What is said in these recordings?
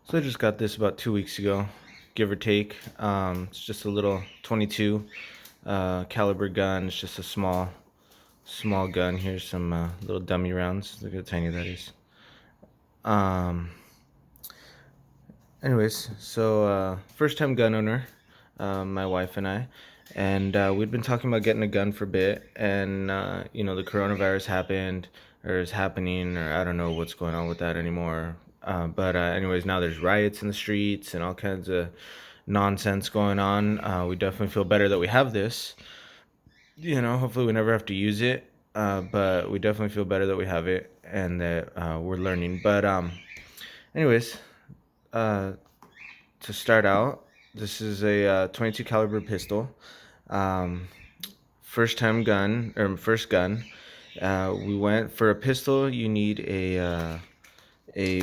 So I just got this about 2 weeks ago, give or take. It's just a little 22 caliber gun. It's just a small gun. Here's some little dummy rounds. Look how tiny that is. Um, Anyways, so first time gun owner, my wife and I, and we'd been talking about getting a gun for a bit, and the coronavirus happened or is happening, or I don't know what's going on with that anymore. But anyways, now there's riots in the streets and all kinds of nonsense going on. We definitely feel better that we have this. Hopefully we never have to use it, but we definitely feel better that we have it and that we're learning. But anyways. Uh, to start out, this is a 22 caliber pistol. Um, first gun. We went for a pistol. You need a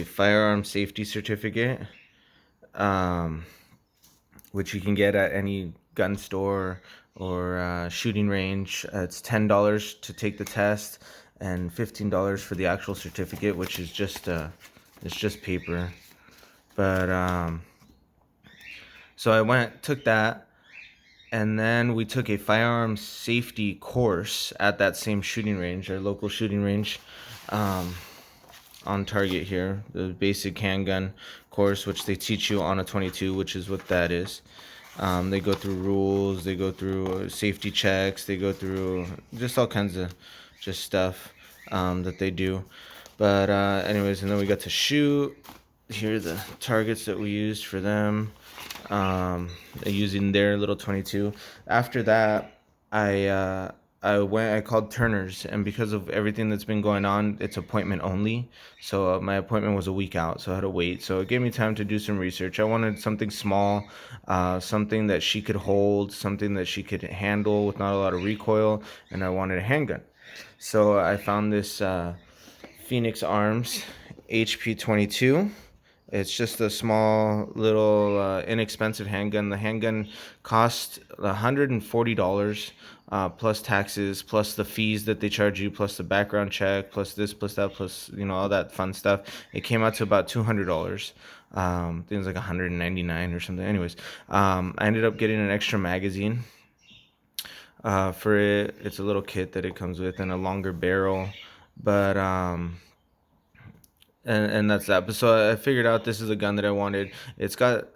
firearm safety certificate, um, which you can get at any gun store or shooting range. It's $10 to take the test and $15 for the actual certificate, which is just it's just paper. But so took that, and then we took a firearms safety course at that same shooting range, our local shooting range, um, on Target here, the basic handgun course, which they teach you on a 22, which is what that is. They go through rules, they go through safety checks, they go through just all kinds of just stuff that they do. But anyways, and then we got to shoot. Here are the targets that we used for them, using their little 22. After that, I called Turner's, and because of everything that's been going on, it's appointment only. So my appointment was a week out, so I had to wait. So it gave me time to do some research. I wanted something small, something that she could hold, something that she could handle with not a lot of recoil, and I wanted a handgun. So I found this Phoenix Arms HP 22. It's just a small, little, inexpensive handgun. The handgun cost $140, plus taxes, plus the fees that they charge you, plus the background check, plus this, plus that, plus all that fun stuff. It came out to about $200. I think it was like 199 or something. Anyways, I ended up getting an extra magazine for it. It's a little kit that it comes with and a longer barrel, but and that's that. But so I figured out this is a gun that I wanted. It's got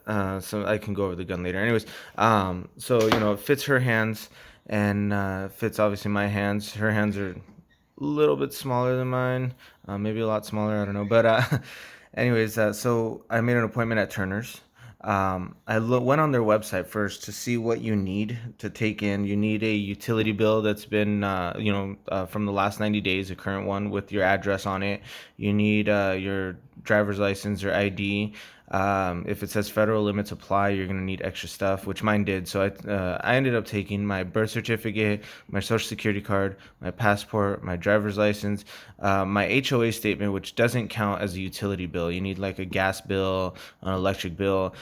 some. I can go over the gun later. Anyways, so it fits her hands and fits obviously my hands. Her hands are a little bit smaller than mine, maybe a lot smaller. I don't know. But anyways, so I made an appointment at Turner's. Went on their website first to see what you need to take in. You need a utility bill that's been, from the last 90 days, a current one with your address on it. You need your driver's license or ID. If it says federal limits apply, you're going to need extra stuff, which mine did. So I ended up taking my birth certificate, my social security card, my passport, my driver's license, my HOA statement, which doesn't count as a utility bill. You need like a gas bill, an electric bill.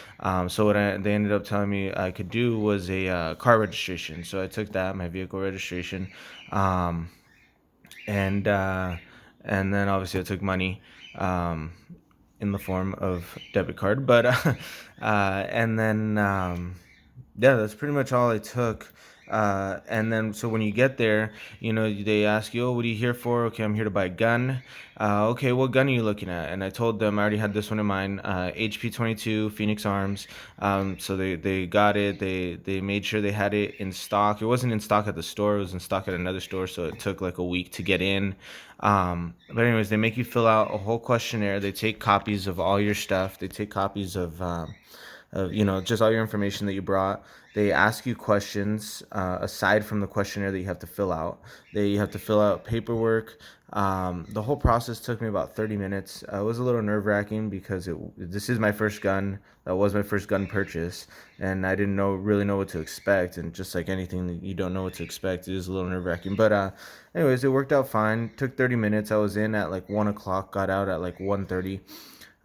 So they ended up telling me I could do was a car registration. So I took that, my vehicle registration, um, and uh, and then obviously I took money. In the form of debit card. But and then yeah, that's pretty much all I took. And then so when you get there, they ask you, oh, what are you here for? Okay, I'm here to buy a gun. Okay, what gun are you looking at? And I told them I already had this one in mind, HP 22 Phoenix Arms. So they got it. They made sure they had it in stock. It wasn't in stock at the store. It was in stock at another store. So it took like a week to get in. But anyways, they make you fill out a whole questionnaire. They take copies of all your stuff. They take copies of just all your information that you brought. They ask you questions aside from the questionnaire that you have to fill out. You have to fill out paperwork. The whole process took me about 30 minutes. It was a little nerve-wracking because this is my first gun. That was my first gun purchase, and I didn't really know what to expect. And just like anything that you don't know what to expect, it is a little nerve-wracking. But anyways, it worked out fine. Took 30 minutes. I was in at like 1 o'clock. Got out at like 1:30.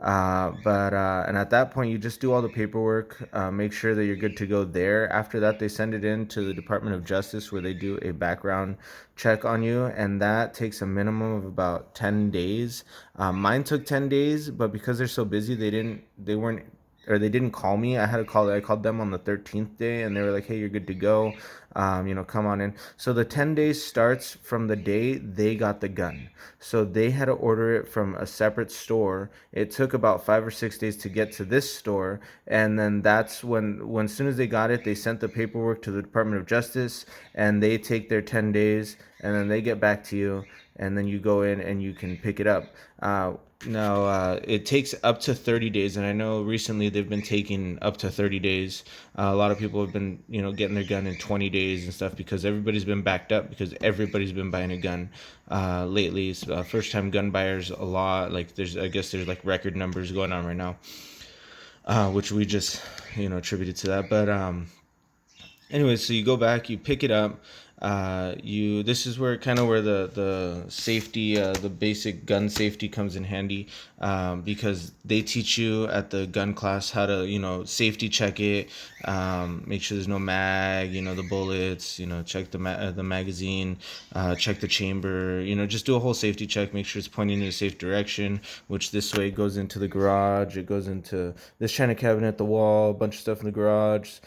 But and at that point, you just do all the paperwork, make sure that you're good to go there. After that, they send it in to the Department of Justice where they do a background check on you, and that takes a minimum of about 10 days. Mine took 10 days, but because they're so busy, they weren't, or they didn't call me. I called them on the 13th day, and they were like, "Hey, you're good to go. Come on in." So the 10 days starts from the day they got the gun. So they had to order it from a separate store. It took about 5 or 6 days to get to this store, and then that's when as soon as they got it, they sent the paperwork to the Department of Justice, and they take their 10 days, and then they get back to you, and then you go in and you can pick it up. Now, it takes up to 30 days, and I know recently they've been taking up to 30 days. A lot of people have been, getting their gun in 20 days and stuff because everybody's been backed up because everybody's been buying a gun lately. First-time gun buyers a lot. Like I guess there's like record numbers going on right now, which we just, attributed to that. But anyway, so you go back, you pick it up. This is where kind of where the safety, the basic gun safety comes in handy, because they teach you at the gun class how to, safety check it, make sure there's no mag, the bullets, check the magazine, check the chamber, just do a whole safety check, make sure it's pointing in a safe direction, which this way goes into the garage, it goes into this china cabinet, the wall, a bunch of stuff in the garage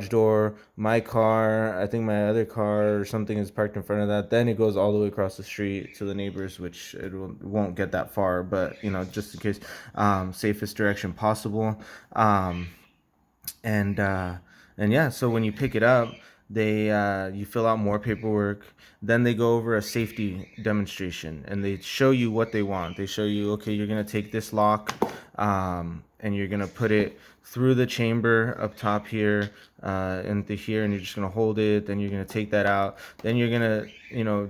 door, my car, I think my other car or something is parked in front of that. Then it goes all the way across the street to the neighbors, which won't get that far, but just in case, safest direction possible. And yeah, so when you pick it up, you fill out more paperwork. Then they go over a safety demonstration, and they show you what they want. They show you, okay, you're gonna take this lock, and you're gonna put it through the chamber up top here, into here, and you're just gonna hold it. Then you're gonna take that out. Then you're gonna,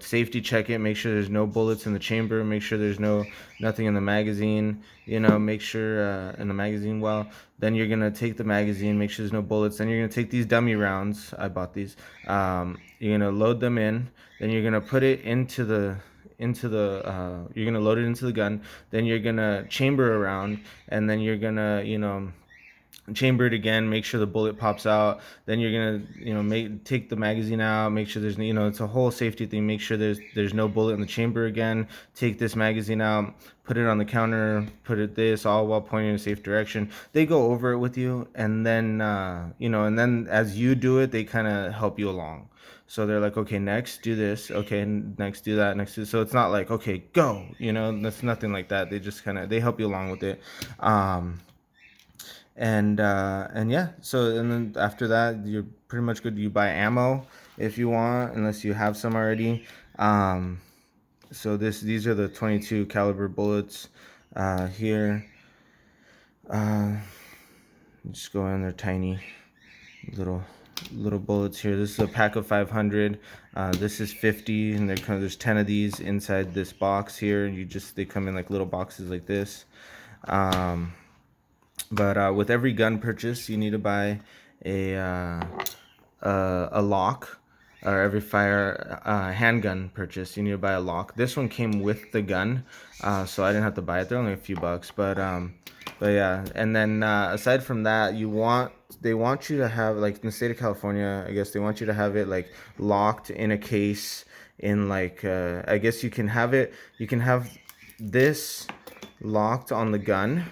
safety check it, make sure there's no bullets in the chamber, make sure there's nothing in the magazine, make sure, in the magazine well. Then you're gonna take the magazine, make sure there's no bullets. Then you're gonna take these dummy rounds. I bought these. You're gonna load them in. Then you're gonna put it you're gonna load it into the gun. Then you're gonna chamber around, and then you're gonna, chamber it again, make sure the bullet pops out. Then you're gonna, take the magazine out, make sure there's, it's a whole safety thing, make sure there's no bullet in the chamber again. Take this magazine out, put it on the counter, put it this, all while pointing in a safe direction. They go over it with you, and then and then as you do it, they kind of help you along. So they're like, okay, next do this, okay, next do that, next do. So it's not like, okay, go, that's nothing like that. They just they help you along with it. And yeah, so and then after that, you're pretty much good. You buy ammo if you want, unless you have some already. So these are the 22 caliber bullets here. Just go in, they're tiny little bullets here. This is a pack of 500. This is 50, and there's 10 of these inside this box here. They come in like little boxes like this. But with every gun purchase, you need to buy a lock, or every handgun purchase, you need to buy a lock. This one came with the gun, so I didn't have to buy it. They're only a few bucks, but yeah. And then aside from that, they want you to have, like in the state of California, I guess they want you to have it like locked in a case. In like I guess you can have this locked on the gun,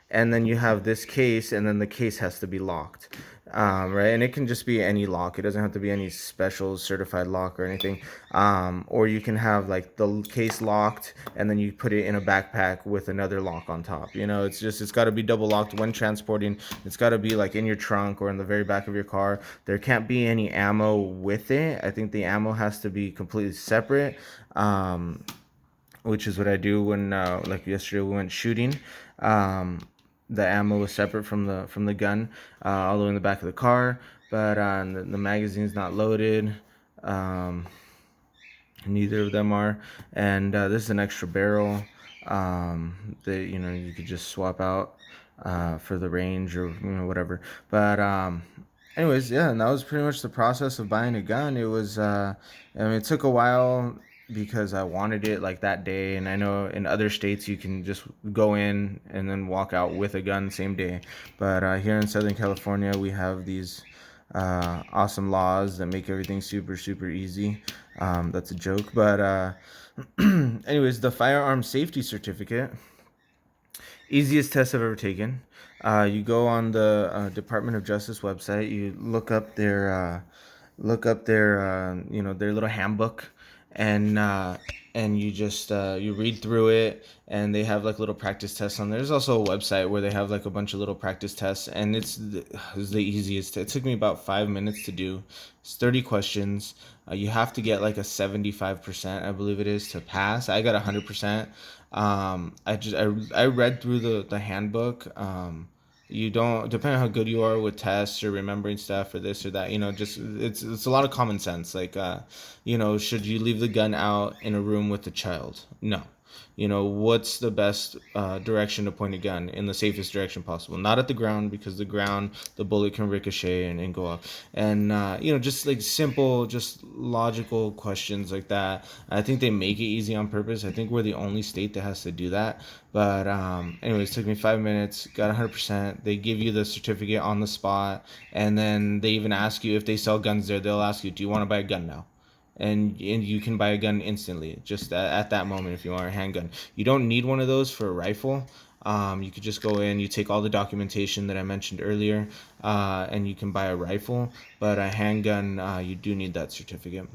and then you have this case, and then the case has to be locked, right? And it can just be any lock. It doesn't have to be any special certified lock or anything. Or you can have like the case locked, and then you put it in a backpack with another lock on top. It's got to be double locked when transporting. It's got to be like in your trunk or in the very back of your car. There can't be any ammo with it. I think the ammo has to be completely separate. Which is what I do when, like yesterday, we went shooting. The ammo was separate from the gun, all the way in the back of the car, but the magazine's not loaded. Neither of them are, and this is an extra barrel. You could just swap out for the range or whatever. But anyways, yeah, and that was pretty much the process of buying a gun. It was, it took a while. because I wanted it like that day. And I know in other states you can just go in and then walk out with a gun same day. But here in Southern California, we have these awesome laws that make everything super, super easy. That's a joke. But, anyways, the firearm safety certificate, easiest test I've ever taken. You go on the Department of Justice website. You look up their their little handbook, and you just you read through it, and they have like little practice tests on there. There's also a website where they have like a bunch of little practice tests, and it's the easiest. It took me about 5 minutes to do. It's 30 questions. You have to get like a 75%, I believe it is, to pass. I got 100%. I read through the handbook. You don't, depending on how good you are with tests or remembering stuff or this or that, just it's a lot of common sense. Like should you leave the gun out in a room with a child? No. What's the best direction to point a gun in the safest direction possible? Not at the ground, because the ground, the bullet can ricochet and go off. And just like simple, just logical questions like that. I think they make it easy on purpose. I think we're the only state that has to do that. But anyways, it took me 5 minutes, got 100%. They give you the certificate on the spot, and then they even ask you if they sell guns there. They'll ask you, "Do you want to buy a gun now?" And you can buy a gun instantly, just at that moment, if you want a handgun. You don't need one of those for a rifle. You could just go in, you take all the documentation that I mentioned earlier, and you can buy a rifle. But a handgun, you do need that certificate.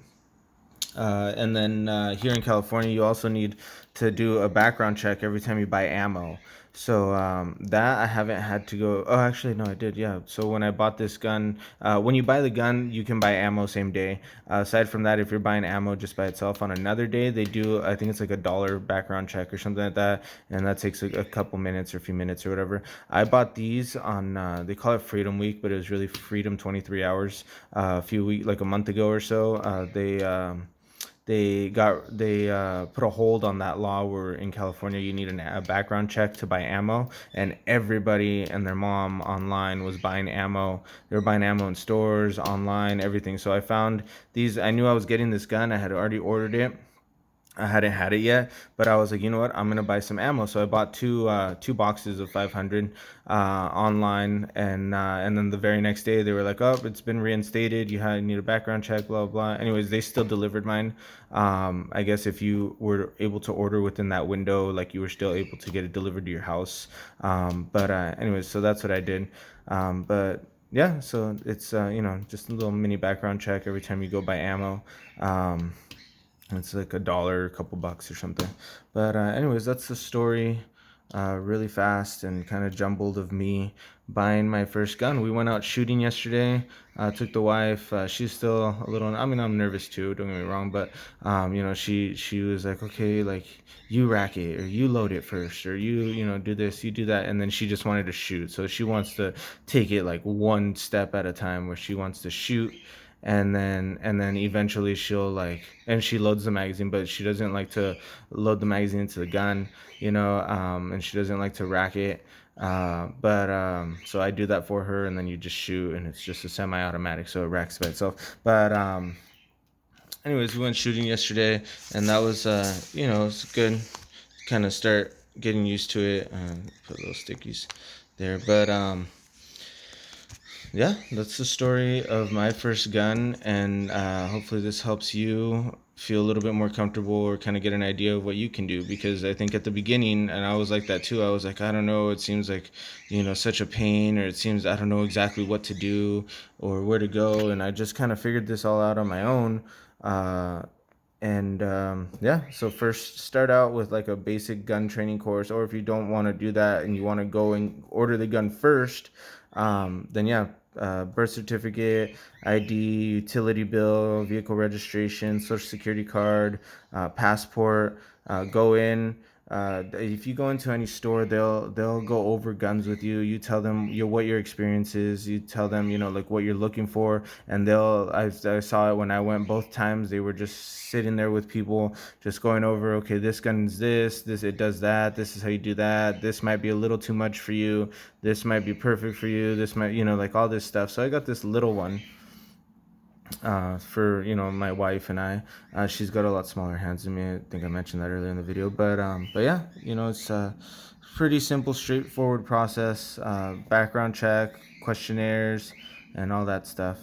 And then here in California, you also need to do a background check every time you buy ammo. So that I haven't had to go. Oh, actually, no, I did. Yeah. So when I bought this gun, when you buy the gun, you can buy ammo same day. Aside from that, if you're buying ammo just by itself on another day, they do. I think it's like $1 background check or something like that, and that takes a couple minutes or a few minutes or whatever. I bought these on. They call it Freedom Week, but it was really Freedom 23 hours. A few weeks, like a month ago or so, they put a hold on that law where in California you need a background check to buy ammo, and everybody and their mom online was buying ammo. They were buying ammo in stores, online, everything. So I found these. I knew I was getting this gun. I had already ordered it. I hadn't had it yet, but I was like, you know what? I'm gonna buy some ammo. So I bought two boxes of 500 online, and then the very next day they were like, oh, it's been reinstated. You need a background check, blah blah. Anyways, they still delivered mine. I guess if you were able to order within that window, like you were still able to get it delivered to your house. But anyways, so that's what I did. But yeah, so it's just a little mini background check every time you go buy ammo. It's like $1, a couple bucks or something. But anyways, that's the story. Really fast and kind of jumbled of me buying my first gun. We went out shooting yesterday. Took the wife. She's still a little. I mean, I'm nervous too. Don't get me wrong, but she was like, okay, like you rack it or you load it first or you do this, you do that, and then she just wanted to shoot. So she wants to take it like one step at a time, where she wants to shoot, and then eventually she'll like, and she loads the magazine, but she doesn't like to load the magazine into the gun, and she doesn't like to rack it. But so I do that for her, and then you just shoot, and it's just a semi-automatic, so it racks by itself. But anyways, we went shooting yesterday, and that was it's good. Kind of start getting used to it. Put little stickies there, but yeah, that's the story of my first gun, and hopefully this helps you feel a little bit more comfortable or kind of get an idea of what you can do. Because I think at the beginning, and I was like that too, I was like, I don't know, it seems like such a pain, or it seems I don't know exactly what to do or where to go, and I just kind of figured this all out on my own. And yeah, so first start out with like a basic gun training course, or if you don't want to do that and you want to go and order the gun first, then yeah, birth certificate, ID, utility bill, vehicle registration, social security card, passport. Go in. If you go into any store, they'll go over guns with you. You tell them what your experience is. You tell them like what you're looking for, and I saw it when I went both times. They were just sitting there with people, just going over, okay, this gun's this it does that. This is how you do that. This might be a little too much for you. This might be perfect for you. This might like all this stuff. So I got this little one. for my wife and I. She's got a lot smaller hands than me. I think I mentioned that earlier in the video. But yeah, it's a pretty simple, straightforward process. Background check, questionnaires, and all that stuff.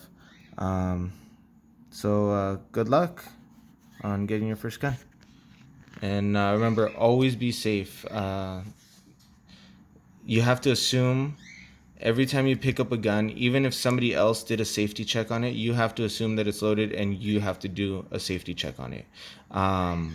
Um, so good luck on getting your first gun. And remember, always be safe. You have to assume every time you pick up a gun, even if somebody else did a safety check on it, you have to assume that it's loaded and you have to do a safety check on it.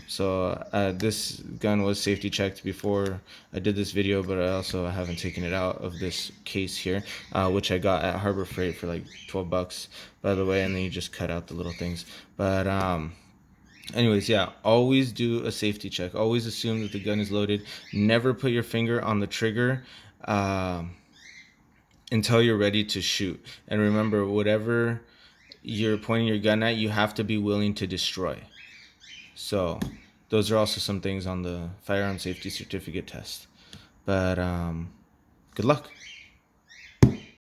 So this gun was safety checked before I did this video, but I also haven't taken it out of this case here, which I got at Harbor Freight for like $12, by the way, and then you just cut out the little things. But anyways, yeah, always do a safety check. Always assume that the gun is loaded. Never put your finger on the trigger until you're ready to shoot. And remember, whatever you're pointing your gun at, you have to be willing to destroy. So those are also some things on the firearm safety certificate test. But good luck.